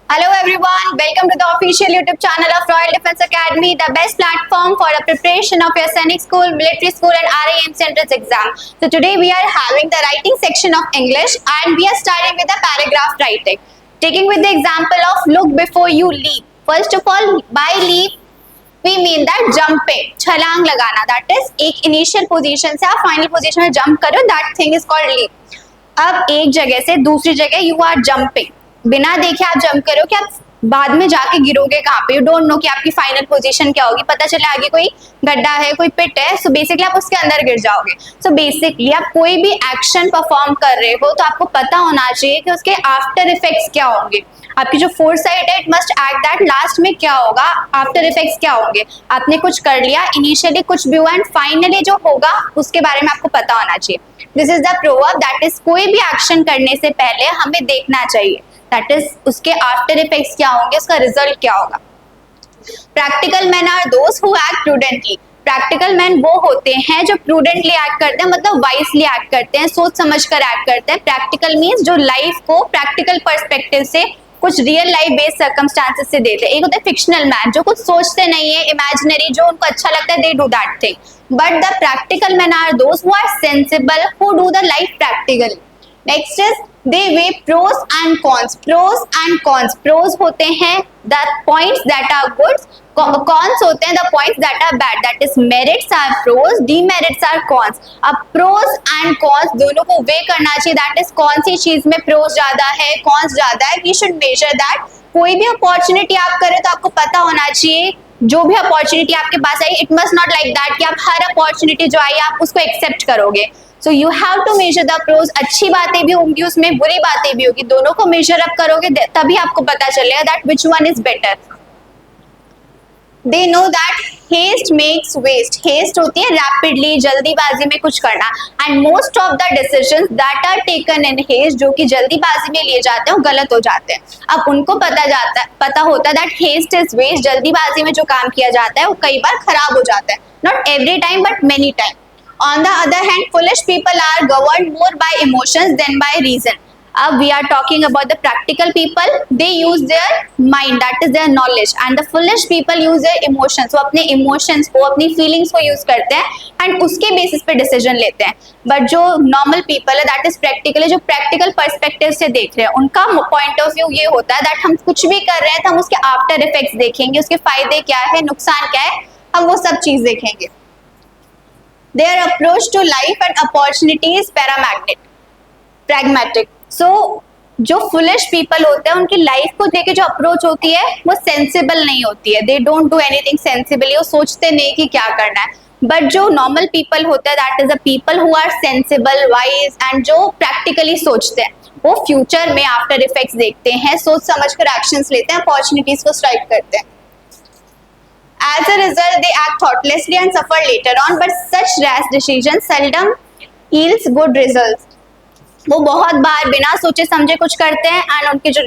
Hello everyone, welcome to the official YouTube channel of Royal Defence Academy, the best platform for the preparation of your Sainik School, Military School and RAM entrance exam. So today we are having the writing section of English and we are starting with the paragraph writing. Taking with the example of look before you leap. First of all, by leap we mean that jumping, छलांग लगाना. That is एक initial position से आप final position में jump करो, that thing is called leap. अब एक जगह से दूसरी जगह you are jumping. बिना देखे आप जंप करो कि आप बाद में जाके गिरोगे कहाँ पे. यू डोंट नो कि आपकी फाइनल पोजीशन क्या होगी. पता चले आगे कोई गड्ढा है, कोई पिट है, सो बेसिकली आप उसके अंदर गिर जाओगे. सो बेसिकली आप कोई भी एक्शन परफॉर्म कर रहे हो तो आपको पता होना चाहिए कि उसके आफ्टर इफेक्ट्स क्या होंगे. आपकी जो फोरसाइट है, it must act that last में क्या होगा, आफ्टर इफेक्ट्स क्या होंगे. आपने कुछ कर लिया, इनिशियली कुछ भी हुआ एंड फाइनली जो होगा उसके बारे में आपको पता होना चाहिए. This is the proverb, that is कोई भी एक्शन करने से पहले हमें देखना चाहिए, दैट इज उसके आफ्टर इफेक्ट्स क्या होंगे, उसका रिजल्ट क्या होगा. Practical man are those who act prudently. Practical man वो होते हैं जो प्रूडेंटली एक्ट करते हैं, मतलब वाइजली एक्ट करते हैं, सोच समझ कर एक्ट करते हैं. प्रैक्टिकल मीन्स जो लाइफ को प्रैक्टिकल पर्सपेक्टिव से, कुछ रियल लाइफ बेस्ड सर्कमस्टांसेस से देते हैं. एक होता है फिक्शनल मैन, जो कुछ सोचते नहीं है, इमेजिनरी, जो उनको अच्छा लगता है, they do that thing. But the practical man are those who are sensible, who do the life practically. Next is they weigh pros and cons. pros and cons. pros होते हैं the points that are good, cons होते हैं the points that are bad. that is merits are pros, demerits are cons. अब pros and cons दोनों को weigh करना चाहिए. that is कौन सी चीज में pros ज्यादा है, cons ज्यादा है. we should measure that. कोई भी अपॉर्चुनिटी आप करें तो आपको पता होना चाहिए जो भी अपॉर्चुनिटी आपके पास आई, it must not like that कि आप हर अपॉर्चुनिटी जो आई आप उसको एक्सेप्ट करोगे. So you have to measure the pros. अच्छी बातें भी होंगी उसमें, बुरी बातें भी होगी, दोनों को मेजर अप करोगे तभी आपको पता चलेगा that which one is better. They know that haste makes waste. Haste होती है रैपिडली, जल्दीबाजी में कुछ करना. And most of the decisions that are taken in haste, जो कि जल्दीबाजी में लिए जाते हैं, वो गलत हो जाते हैं. अब उनको पता होता है दैट हेस्ट इज वेस्ट. जल्दीबाजी में जो काम किया जाता है वो कई बार खराब हो जाता है. Not every time but many time. On the other hand, foolish people are governed more by emotions than by reason. अब we are talking about the practical people. They use their mind, that is their knowledge, and the foolish people use their emotions. वो अपने emotions को, अपनी feelings को use करते हैं and उसके basis पे decision लेते हैं. But जो normal people है, that is practically, जो practical perspective से देख रहे हैं, उनका point of view ये होता है that हम कुछ भी कर रहे हैं तो हम उसके after effects देखेंगे, उसके फायदे क्या है, नुकसान क्या है, हम वो सब चीज देखेंगे. Their approach to life and opportunity is pragmatic. So जो foolish people होते हैं उनकी लाइफ को लेके जो अप्रोच होती है वो सेंसिबल नहीं होती है. They don't do anything sensibly. वो सोचते नहीं कि क्या करना है. बट जो नॉर्मल पीपल होते हैं, that is the people who are sensible, wise and जो प्रैक्टिकली सोचते हैं, वो फ्यूचर में आफ्टर इफेक्ट्स देखते हैं, सोच समझ कर एक्शंस लेते हैं, अपॉर्चुनिटीज को स्ट्राइक करते हैं. As a result, they act thoughtlessly and suffer later on, but such rash decisions seldom yields good results. वो बहुत बार बिना सोचे समझे कुछ करते हैं एंड उनके जो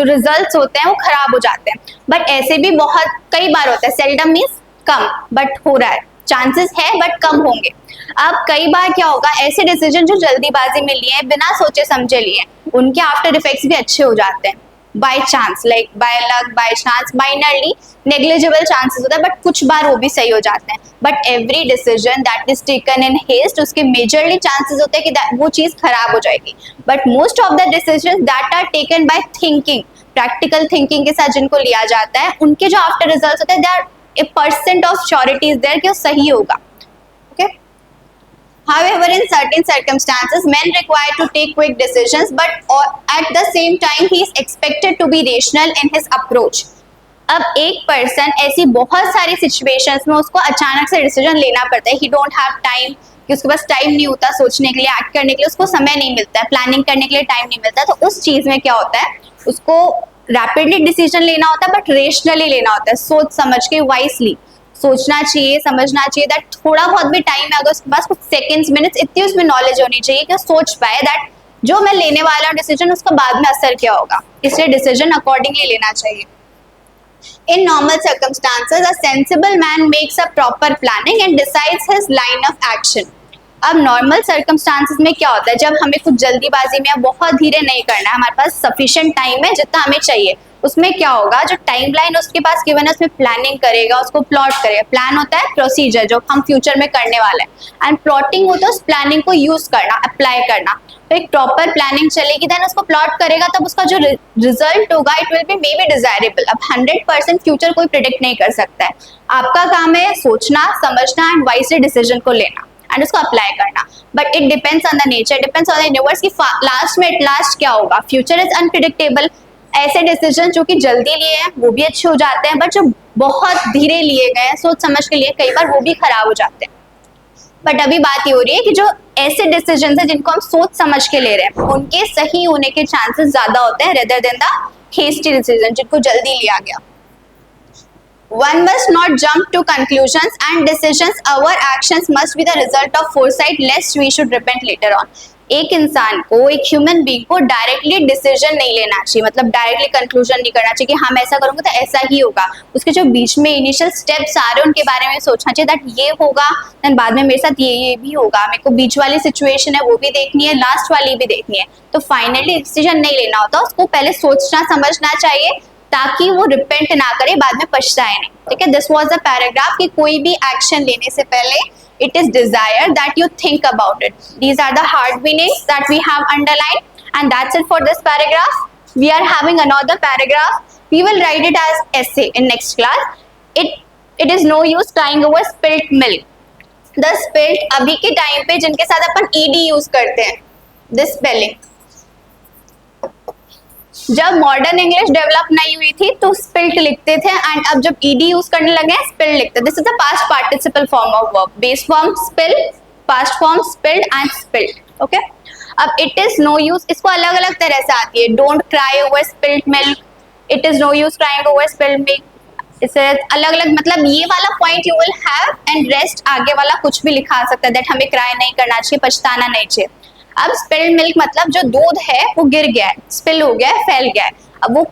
रिजल्ट्स होते हैं वो खराब हो जाते हैं. बट ऐसे भी बहुत कई बार होता है. सेल्डम मीन्स कम, बट हो रहा है, चांसेस है बट कम होंगे. अब कई बार क्या होगा, ऐसे डिसीजन जो जल्दीबाजी में लिए, बिना सोचे समझे लिए, उनके आफ्टर इफेक्ट्स भी अच्छे हो जाते हैं. By chance, like by luck, by chance, minorly negligible chances होता है, बट कुछ बार वो भी सही हो जाते हैं. But every decision that is taken in haste, उसके मेजरली चांसेस होते हैं कि वो चीज खराब हो जाएगी. But most of the decision that are taken by thinking, practical thinking के साथ जिनको लिया जाता है, उनके जो आफ्टर रिजल्ट होते हैं, they are a percent of surety is there कि वो सही होगा. However, in certain circumstances, men require to take quick decisions, but at the same time, he is expected to be rational in his approach. अब एक person ऐसी बहुत सारी situations में उसको अचानक से डिसीजन लेना पड़ता है. He don't have time, कि उसके पास टाइम नहीं होता सोचने के लिए, एक्ट करने के लिए उसको समय नहीं मिलता है, प्लानिंग करने के लिए टाइम नहीं मिलता. तो उस चीज में क्या होता है, उसको रैपिडली डिसीजन लेना होता है, बट रेशनली लेना होता है, सोच समझ के, वाइसली सोचना चाहिए, समझना चाहिए. दैट थोड़ा बहुत भी टाइम है अगर उसके पास, कुछ सेकंड्स, मिनट्स, इतनी उसमें नॉलेज होनी चाहिए कि सोच पाए दैट जो मैं लेने वाला हूँ डिसीजन, उसका बाद में असर क्या होगा, इसलिए डिसीजन अकॉर्डिंगली लेना चाहिए. In normal circumstances, a sensible man makes a proper planning and decides his line of action. अब नॉर्मल सर्कमस्टांसिस में क्या होता है, जब हमें कुछ जल्दीबाजी में या बहुत धीरे नहीं करना है, हमारे पास सफिशिएंट टाइम है जितना हमें चाहिए, उसमें क्या होगा, जो टाइमलाइन उसके पास गिवन है उसमें प्लानिंग करेगा, उसको प्लॉट करेगा। प्लान होता है प्रोसीजर जो हम फ्यूचर में करने वाले हैं, एंड प्लॉटिंग होता है उस प्लानिंग को यूज करना, अप्लाई करना। तो एक प्रॉपर प्लानिंग चलेगी, देन उसको प्लॉट करेगा, तब उसका जो रिजल्ट होगा it will be may be desirable. अब 100% फ्यूचर कोई प्रिडिक्ट नहीं कर सकता है, आपका काम है सोचना, समझना एंड वाइजली डिसीजन को लेना एंड उसको अप्लाई करना। But it depends on the nature, depends on the universe की लास्ट में एट लास्ट क्या होगा। Future is unpredictable. ऐसे डिसीजन जो कि जल्दी लिए हैं वो भी अच्छे हो जाते हैं, बट जो बहुत धीरे लिए गए हैं, सोच समझ के लिए, कई बार वो भी खराब हो जाते हैं। बट अभी बात ये हो रही है कि जो ऐसे डिसीजन है जिनको हम सोच समझ के ले रहे हैं, उनके सही होने के चांसेस ज्यादा होते हैं rather than the hasty decision जिनको जल्दी लिया गया। One must not jump to conclusions and decisions. Our actions must be the result of foresight, lest we should repent later on. एक इंसान को, एक ह्यूमन बीइंग को डायरेक्टली डिसीजन नहीं लेना चाहिए, मतलब डायरेक्टली कंक्लूजन नहीं करना चाहिए कि हाँ मैं ऐसा करूंगा तो ऐसा ही होगा। उसके जो बीच में इनिशियल स्टेप्स आ रहे हैं उनके बारे में सोचना चाहिए, दैट ये होगा देन बाद में मेरे साथ ये भी होगा, मेरे को बीच वाली सिचुएशन है वो भी देखनी है, लास्ट वाली भी देखनी है। तो फाइनली डिसीजन नहीं लेना होता, उसको पहले सोचना समझना चाहिए ताकि वो रिपेंट ना करे, बाद में पछताए नहीं। ठीक है, दिस वाज द पैराग्राफ कि कोई भी एक्शन लेने से पहले it is desire that you think about it. These are the hard meanings that we have underline and that's it for this paragraph. We are having another paragraph, we will write it as essay in next class. It is no use crying over spilt milk. The spilt अभी के time पे जिनके साथ अपन ED use करते हैं, this spelling, जब modern English develop नहीं हुई थी तो स्पिल्ट लिखते थे, एंड अब जब ईडी यूज करने लगे हैं स्पिल्ड लिखते हैं। This is the past participle form of verb, base form spill, past form spilled and spilled. Okay, अब इट इज नो यूज, इसको अलग अलग तरह से आती है। Don't cry over spilled milk, it is no use crying over spilled milk. इससे अलग अलग, मतलब ये वाला point you will have and rest आगे वाला कुछ भी लिखा सकता है, दैट हमें क्राई नहीं करना चाहिए, पछताना नहीं चाहिए। अब स्पिल्ड मिल्क मतलब जो दूध है वो गिर गया है, स्पिल हो गया है, फैल गया है, अब वो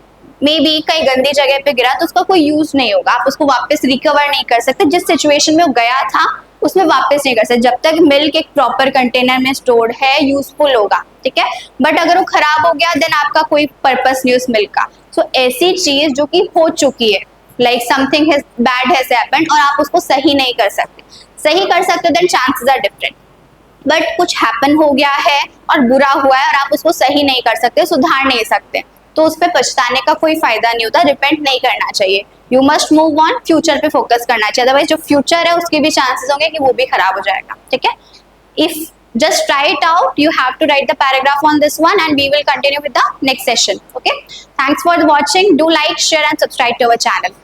मे बी कहीं गंदी जगह पे गिरा तो उसका कोई यूज नहीं होगा, आप उसको वापस रिकवर नहीं कर सकते, जिस सिचुएशन में वो गया था उसमें वापस नहीं कर सकते। जब तक मिल्क एक प्रॉपर कंटेनर में स्टोर्ड है यूजफुल होगा, ठीक है। बट अगर वो खराब हो गया देन आपका कोई पर्पस नहीं उस मिल्क का। सो ऐसी चीज जो कि हो चुकी है, like something bad has happened और आप उसको सही नहीं कर सकते, सही कर सकते then chances are different. But कुछ हैपन हो गया है और बुरा हुआ है और आप उसको सही नहीं कर सकते, सुधार नहीं सकते, तो उस पर पछताने का कोई फायदा नहीं होता, रिपेंट नहीं करना चाहिए। You must move on, future पे फोकस करना चाहिए, अदरवाइज जो फ्यूचर है उसके भी चांसेस होंगे कि वो भी खराब हो जाएगा। ठीक है, if just try it out, you have to write the paragraph on this one and we will continue with the next session. Okay, thanks for watching, do like, share and subscribe to our channel.